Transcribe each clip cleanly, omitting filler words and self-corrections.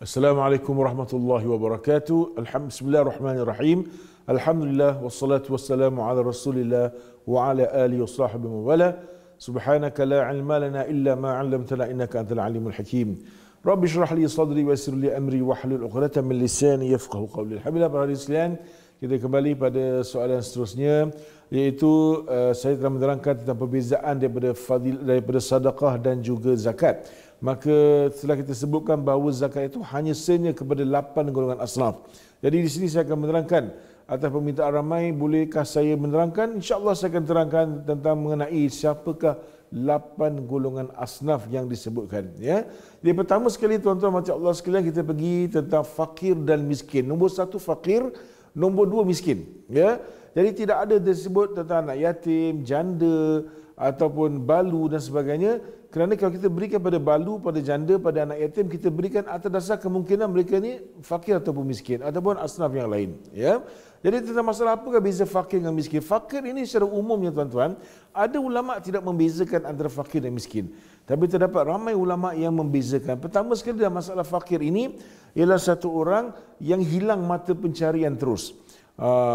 Assalamualaikum warahmatullahi wabarakatuh. Bismillahirrahmanirrahim. Alhamdulillah wassalatu wassalamu ala Rasulillah wa ala alihi wa sahbihi wa wala. Subhanaka la ilma lana illa ma 'allamtana innaka antal alimul hakim. Rabbi shrah li sadri wa yassir li amri wahlul 'uqdatam min lisani yafqahu qawli. Alhamdulillah para hadirin, kita kembali pada soalan seterusnya, iaitu saya telah menerangkan tentang perbezaan daripada sedekah dan juga zakat. Maka setelah kita sebutkan bahawa zakat itu hanya senya kepada 8 golongan asnaf. Jadi di sini saya akan menerangkan atas permintaan ramai, bolehkah saya menerangkan? InsyaAllah saya akan terangkan tentang mengenai siapakah 8 golongan asnaf yang disebutkan. Ya. Jadi pertama sekali tuan-tuan macam Allah sekalian, kita pergi tentang fakir dan miskin. Nombor 1 fakir, nombor 2 miskin. Ya. Jadi tidak ada disebut tentang anak yatim, janda ataupun balu dan sebagainya. Kerana kalau kita berikan pada balu, pada janda, pada anak yatim, kita berikan atas dasar kemungkinan mereka ni fakir ataupun miskin ataupun asnaf yang lain. Ya. Jadi tentang masalah apakah beza fakir dengan miskin? Fakir ini secara umumnya tuan-tuan, ada ulama tidak membezakan antara fakir dan miskin. Tapi terdapat ramai ulama yang membezakan. Pertama sekali dalam masalah fakir ini ialah satu orang yang hilang mata pencarian terus.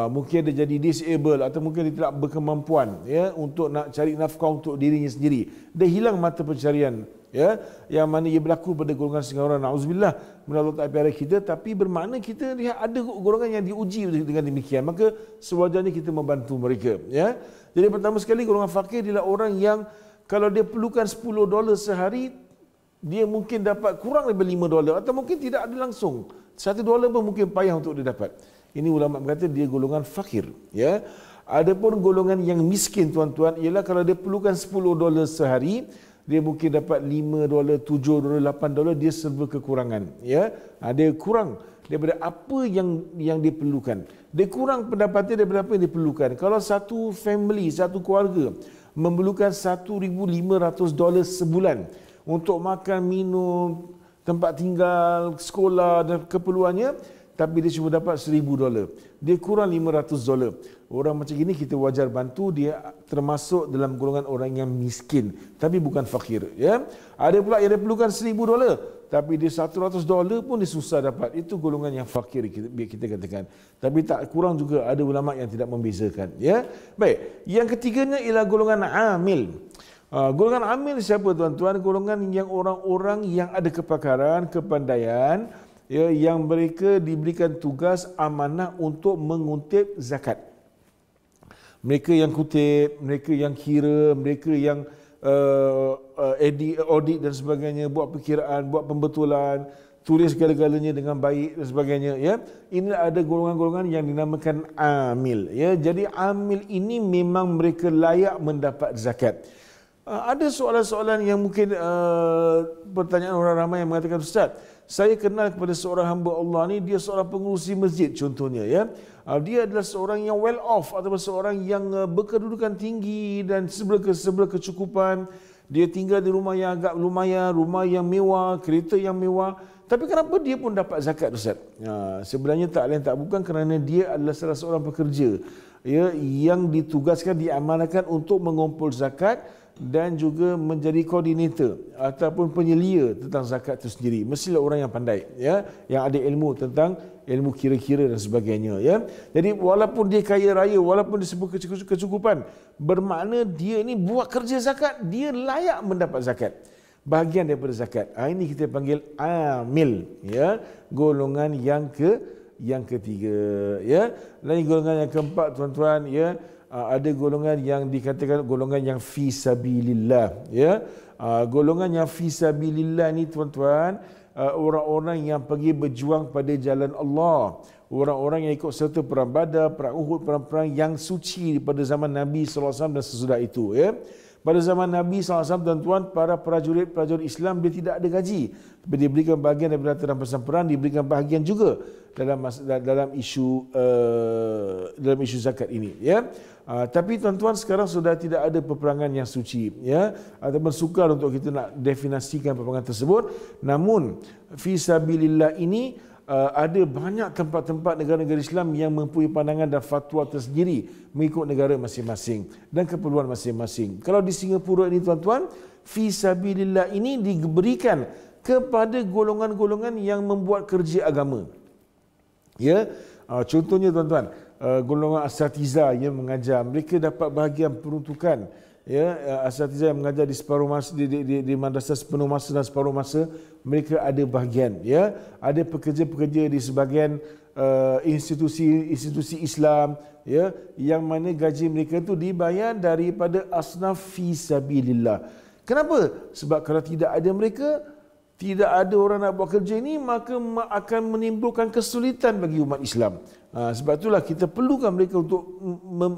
Mungkin dia jadi disable atau mungkin dia tidak berkemampuan ya untuk nak cari nafkah untuk dirinya sendiri. Dia hilang mata pencarian ya, yang mana ia berlaku pada golongan setengah orang, nauzubillah, menurut Allah kita. Tapi bermakna kita lihat ada golongan yang diuji dengan demikian, maka sewajarnya kita membantu mereka ya. Jadi pertama sekali golongan fakir adalah orang yang kalau dia perlukan $10 sehari, dia mungkin dapat kurang daripada $5 atau mungkin tidak ada langsung. $1 pun mungkin payah untuk dia dapat. Ini ulama berkata dia golongan fakir ya. Adapun golongan yang miskin tuan-tuan ialah kalau dia perlukan $10 sehari, dia mungkin dapat $5, $7, $8, dia serba kekurangan ya. Dia kurang daripada apa yang dia perlukan. Dia kurang pendapatan daripada apa yang dia perlukan. Kalau satu family, satu keluarga memerlukan $1,500 sebulan untuk makan, minum, tempat tinggal, sekolah dan keperluannya, tapi dia cuma dapat $1,000, dia kurang $500. Orang macam ini kita wajar bantu, dia termasuk dalam golongan orang yang miskin, tapi bukan fakir ya. Ada pula yang dia perlukan $1,000, tapi dia $100 pun dia susah dapat. Itu golongan yang fakir kita katakan. Tapi tak kurang juga ada ulama yang tidak membezakan ya. Baik, yang ketiganya ialah golongan amil. Golongan amil siapa tuan-tuan? Golongan yang orang-orang yang ada kepakaran, kepandaian ya, yang mereka diberikan tugas amanah untuk menguntip zakat. Mereka yang kutip, mereka yang kira, mereka yang audit dan sebagainya, buat perkiraan, buat pembetulan, tulis segala-galanya dengan baik dan sebagainya ya. Ini ada golongan-golongan yang dinamakan amil ya. Jadi amil ini memang mereka layak mendapat zakat. Ada soalan-soalan yang mungkin pertanyaan orang ramai yang mengatakan, Ustaz, saya kenal kepada seorang hamba Allah ni, dia seorang pengurusi masjid contohnya ya. Dia adalah seorang yang well off atau seorang yang berkedudukan tinggi dan sebelah kecukupan. Dia tinggal di rumah yang agak lumayan, rumah yang mewah, kereta yang mewah. Tapi kenapa dia pun dapat zakat, Ustaz? Sebenarnya tak lain tak bukan kerana dia adalah salah seorang pekerja ya, yang ditugaskan, diamanahkan untuk mengumpul zakat dan juga menjadi koordinator ataupun penyelia tentang zakat itu sendiri. Mestilah orang yang pandai ya, yang ada ilmu tentang ilmu kira-kira dan sebagainya ya. Jadi walaupun dia kaya raya, walaupun dia sebut kecukupan, bermakna dia ini buat kerja zakat, dia layak mendapat zakat, bahagian daripada zakat. Ini kita panggil amil ya, golongan yang ketiga ya. Dan golongan yang keempat tuan-tuan ya, ada golongan yang dikatakan golongan yang fi sabilillah ya. Golongan yang fi sabilillah ni tuan-tuan, orang-orang yang pergi berjuang pada jalan Allah, orang-orang yang ikut serta perang Badar, perang Uhud, perang-perang yang suci pada zaman Nabi sallallahu alaihi wasallam dan sesudah itu ya. Pada zaman Nabi SAW, tuan-tuan, para prajurit Islam dia tidak ada gaji, tapi diberikan bahagian daripada harta rampasan perang, diberikan bahagian juga dalam isu zakat ini ya. Tapi tuan-tuan, sekarang sudah tidak ada peperangan yang suci ya, ataupun sukar untuk kita nak definisikan peperangan tersebut. Namun fi sabilillah ini ada banyak tempat-tempat negara-negara Islam yang mempunyai pandangan dan fatwa tersendiri mengikut negara masing-masing dan keperluan masing-masing. Kalau di Singapura ini tuan-tuan, fi sabilillah ini diberikan kepada golongan-golongan yang membuat kerja agama. Ya, contohnya tuan-tuan, golongan asatiza yang mengajar, mereka dapat bahagian peruntukan. Ya, asatiza yang mengajar di separuh masa di madrasah sepenuh masa dan separuh masa, mereka ada bahagian. Ya, ada pekerja-pekerja di sebahagian institusi Islam, ya, yang mana gaji mereka tu dibayar daripada asnaf fi sabilillah. Kenapa? Sebab kalau tidak ada mereka, tidak ada orang nak buat kerja ini, maka akan menimbulkan kesulitan bagi umat Islam. Sebab itulah kita perlukan mereka untuk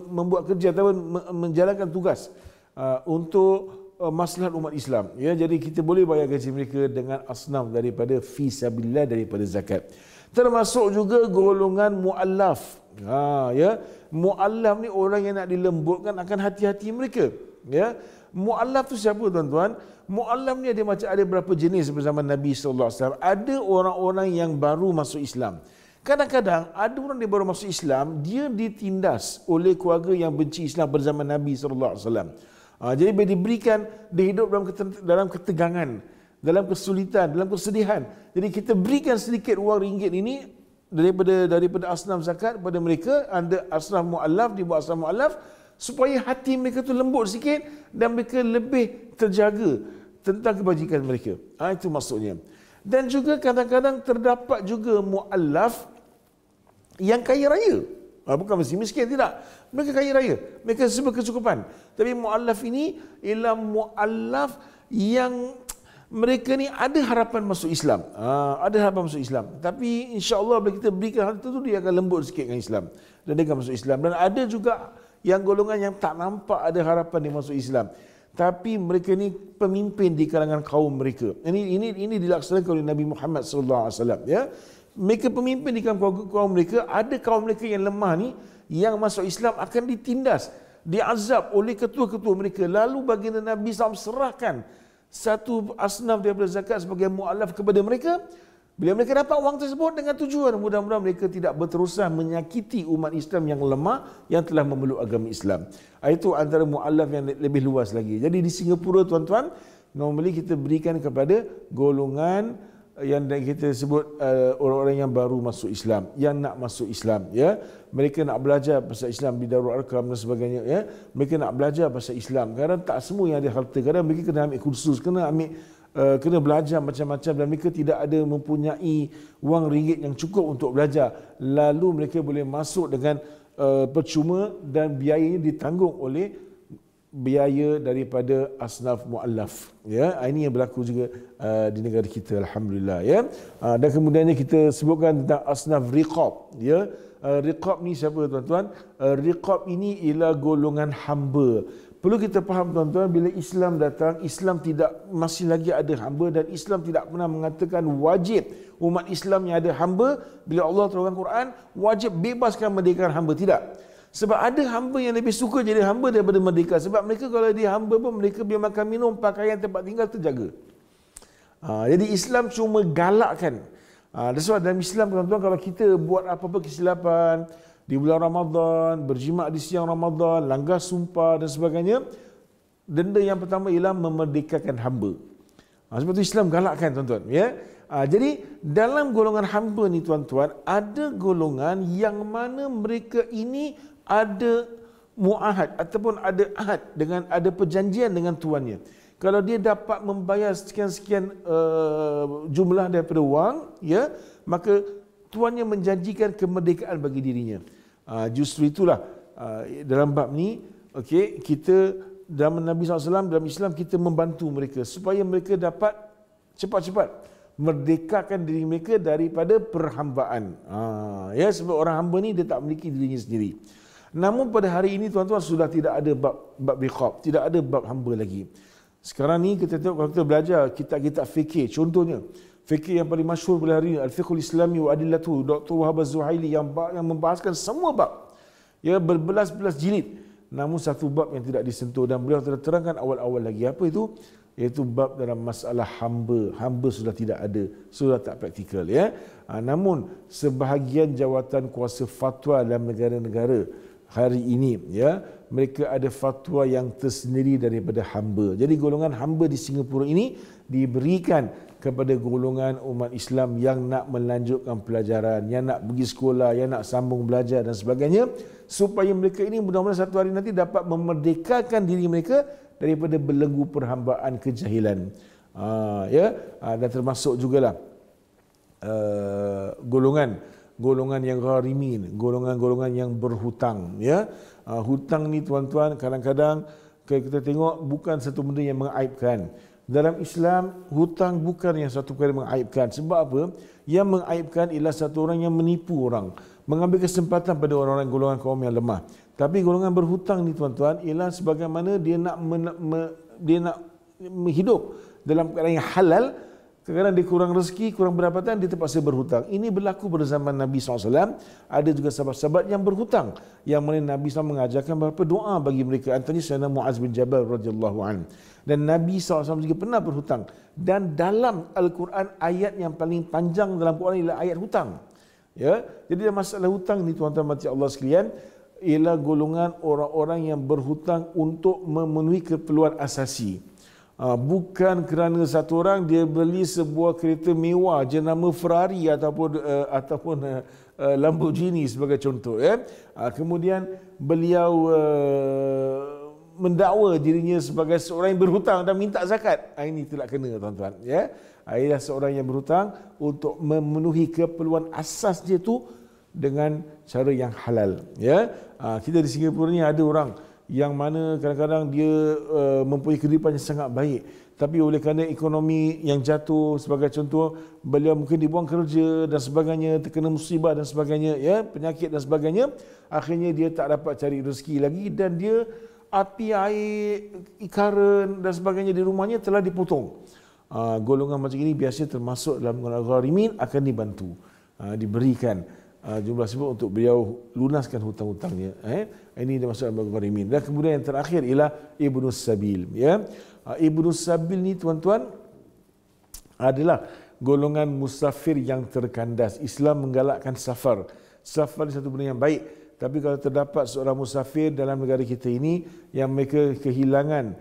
membuat kerja atau menjalankan tugas untuk maslahat umat Islam. Ya, jadi kita boleh bayar gaji mereka dengan asnaf daripada fi sabilillah, daripada zakat. Termasuk juga golongan muallaf. Ya, muallaf ni orang yang nak dilembutkan akan hati-hati mereka. Ya, muallaf tu siapa tuan-tuan? Muallaf ni ada berapa jenis bersama Nabi sallallahu alaihi wasallam. Ada orang-orang yang baru masuk Islam. Kadang-kadang ada orang yang baru masuk Islam, dia ditindas oleh keluarga yang benci Islam bersama Nabi sallallahu alaihi wasallam. Jadi bila diberikan, dia hidup dalam ketegangan, dalam kesulitan, dalam kesedihan. Jadi kita berikan sedikit wang ringgit ini daripada asnaf zakat kepada mereka, ada asnaf muallaf, dibuat asnaf muallaf, supaya hati mereka tu lembut sikit dan mereka lebih terjaga tentang kebajikan mereka. Itu maksudnya. Dan juga kadang-kadang terdapat juga muallaf yang kaya raya. Bukan mesti miskin, tidak. Mereka kaya raya, mereka serba kecukupan. Tapi muallaf ini ialah muallaf yang mereka ni ada harapan masuk Islam. Ada harapan masuk Islam. Tapi insya-Allah bila kita berikan hal itu, dia akan lembut sikit dengan Islam dan dia akan masuk Islam. Dan ada juga yang golongan yang tak nampak ada harapan dia masuk Islam, tapi mereka ni pemimpin di kalangan kaum mereka. Ini dilaksanakan oleh Nabi Muhammad sallallahu alaihi wasallam, ya. Mereka pemimpin di kalangan kaum mereka. Ada kaum mereka yang lemah ni, yang masuk Islam akan ditindas, diazab oleh ketua-ketua mereka. Lalu baginda Nabi SAW serahkan satu asnaf daripada zakat sebagai muallaf kepada mereka. Bila mereka dapat wang tersebut dengan tujuan mudah-mudahan mereka tidak berterusan menyakiti umat Islam yang lemah yang telah memeluk agama Islam. Itu antara muallaf yang lebih luas lagi. Jadi di Singapura tuan-tuan, normally kita berikan kepada golongan yang kita sebut orang-orang yang baru masuk Islam, yang nak masuk Islam, ya. Mereka nak belajar pasal Islam di Darul Arkam dan sebagainya, ya. Mereka nak belajar pasal Islam. Kadang tak semua yang ada harta, kadang mereka kena ambil kursus, kena belajar macam-macam dan mereka tidak ada mempunyai wang ringgit yang cukup untuk belajar. Lalu mereka boleh masuk dengan percuma dan biayanya ditanggung oleh biaya daripada asnaf muallaf. Ya, ini yang berlaku juga di negara kita, alhamdulillah, ya. Dan kemudiannya kita sebutkan tentang asnaf riqab, ya. Riqab ni siapa tuan-tuan? Riqab ini ialah golongan hamba. Perlu kita faham tuan-tuan, bila Islam datang, Islam masih lagi ada hamba, dan Islam tidak pernah mengatakan wajib umat Islam yang ada hamba. Bila Allah turunkan Quran, wajib bebaskan merdekakan hamba, tidak. Sebab ada hamba yang lebih suka jadi hamba daripada merdeka. Sebab mereka kalau dia hamba pun, mereka biar makan minum, pakaian, tempat tinggal terjaga. Jadi Islam cuma galakkan. That's why dalam Islam tuan-tuan, kalau kita buat apa-apa kesilapan di bulan Ramadan, berjimat di siang Ramadan, langgar sumpah dan sebagainya, denda yang pertama ialah memerdekakan hamba. Sebab itu Islam galakkan tuan-tuan, ya. Jadi dalam golongan hamba ni tuan-tuan, ada golongan yang mana mereka ini ada muahad ataupun ada ahad, dengan ada perjanjian dengan tuannya. Kalau dia dapat membayar sekian-sekian jumlah daripada wang, ya, maka tuannya menjanjikan kemerdekaan bagi dirinya. Justru itulah dalam bab ni, okey, kita dalam Nabi SAW, dalam Islam kita membantu mereka supaya mereka dapat cepat-cepat merdekakan diri mereka daripada perhambaan. Ya, sebab orang hamba ni dia tak memiliki dirinya sendiri. Namun pada hari ini tuan-tuan, sudah tidak ada bab riqab, tidak ada bab hamba lagi. Sekarang ni kita tengok, kalau kita belajar kitab-kitab fikih, contohnya fikih yang paling masyhur pada hari ini, Al-Fiqhul Islami wa Adillatuh, Dr. Wahab Az-Zuhaili, yang membahaskan semua bab, ya, berbelas-belas jilid. Namun satu bab yang tidak disentuh, dan beliau telah terangkan awal-awal lagi. Apa itu? Iaitu bab dalam masalah hamba. Hamba sudah tidak ada, sudah tak praktikal, ya. Namun sebahagian jawatan kuasa fatwa dalam negara-negara, hari ini, ya, mereka ada fatwa yang tersendiri daripada hamba. Jadi golongan hamba di Singapura ini diberikan kepada golongan umat Islam yang nak melanjutkan pelajaran, yang nak pergi sekolah, yang nak sambung belajar dan sebagainya, supaya mereka ini mudah-mudahan satu hari nanti dapat memerdekakan diri mereka daripada belenggu perhambaan kejahilan. Dan termasuk jugalah golongan yang gharimin, golongan-golongan yang berhutang, ya. Hutang ni tuan-tuan kadang-kadang kita tengok bukan satu benda yang mengaibkan. Dalam Islam, hutang bukan yang satu perkara mengaibkan. Sebab apa? Yang mengaibkan ialah satu orang yang menipu orang, mengambil kesempatan pada orang-orang golongan kaum yang lemah. Tapi golongan berhutang ni tuan-tuan ialah sebagaimana dia nak hidup dalam keadaan yang halal. Kadang-kadang dia kurang rezeki, kurang pendapatan, dia terpaksa berhutang. Ini berlaku pada zaman Nabi SAW. Ada juga sahabat-sahabat yang berhutang, yang mana Nabi SAW mengajarkan beberapa doa bagi mereka. Antaranya Sayyidina Muaz bin Jabal radhiyallahu anhu. Dan Nabi SAW juga pernah berhutang. Dan dalam Al-Quran, ayat yang paling panjang dalam Quran ialah ayat hutang. Ya, jadi masalah hutang ni tuan-tuan mati Allah sekalian, ialah golongan orang-orang yang berhutang untuk memenuhi keperluan asasi. Bukan kerana satu orang dia beli sebuah kereta mewah jenama Ferrari ataupun Lamborghini sebagai contoh, ya. Kemudian beliau mendakwa dirinya sebagai seorang yang berhutang dan minta zakat. Ini tidak kena tuan-tuan, ya. Ialah seorang yang berhutang untuk memenuhi keperluan asas dia tu dengan cara yang halal, ya. Kita di Singapura ni ada orang yang mana kadang-kadang dia mempunyai kehidupan yang sangat baik, tapi oleh kerana ekonomi yang jatuh sebagai contoh, beliau mungkin dibuang kerja dan sebagainya, terkena musibah dan sebagainya, ya, penyakit dan sebagainya, akhirnya dia tak dapat cari rezeki lagi dan dia api air, current dan sebagainya di rumahnya telah dipotong. Golongan macam ini biasa termasuk dalam golongan gharimin, akan dibantu, diberikan jumlah sebut untuk beliau lunaskan hutang-hutangnya. Ini dia masuk dalam gharimin. Dan kemudian yang terakhir ialah Ibnu Sabil, ya. Ibnu Sabil ni tuan-tuan adalah golongan musafir yang terkandas. Islam menggalakkan safar. Safar ni satu benda yang baik. Tapi kalau terdapat seorang musafir dalam negara kita ini yang mereka kehilangan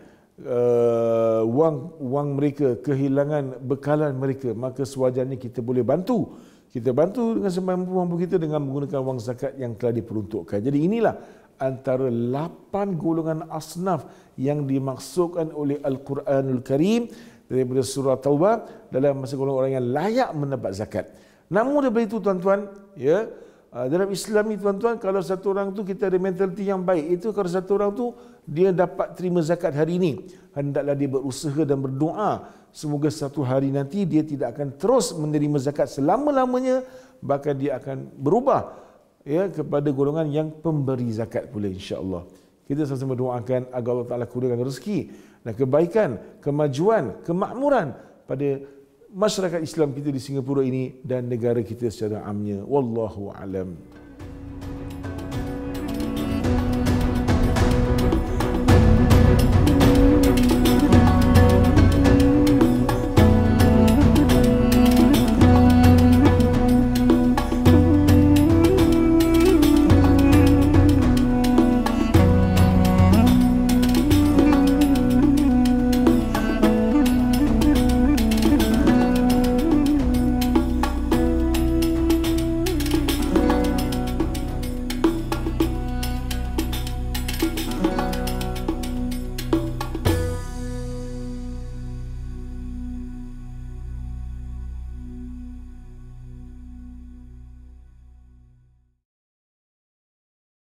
wang mereka, kehilangan bekalan mereka, maka sewajarnya kita boleh bantu. Kita bantu dengan semampu kita dengan menggunakan wang zakat yang telah diperuntukkan. Jadi inilah antara 8 golongan asnaf yang dimaksudkan oleh Al-Quranul Karim daripada surah Taubah dalam masa golongan orang yang layak mendapat zakat. Namun daripada itu tuan-tuan, ya, dalam Islam ni tuan-tuan, kalau satu orang tu kita ada mentaliti yang baik, itu kalau satu orang tu dia dapat terima zakat hari ini, hendaklah dia berusaha dan berdoa semoga satu hari nanti dia tidak akan terus menerima zakat selama-lamanya, bahkan dia akan berubah, ya, kepada golongan yang pemberi zakat pula, insya-Allah. Kita sama-sama doakan agar Allah Taala kurniakan rezeki dan kebaikan, kemajuan, kemakmuran pada masyarakat Islam kita di Singapura ini dan negara kita secara amnya. Wallahu alam.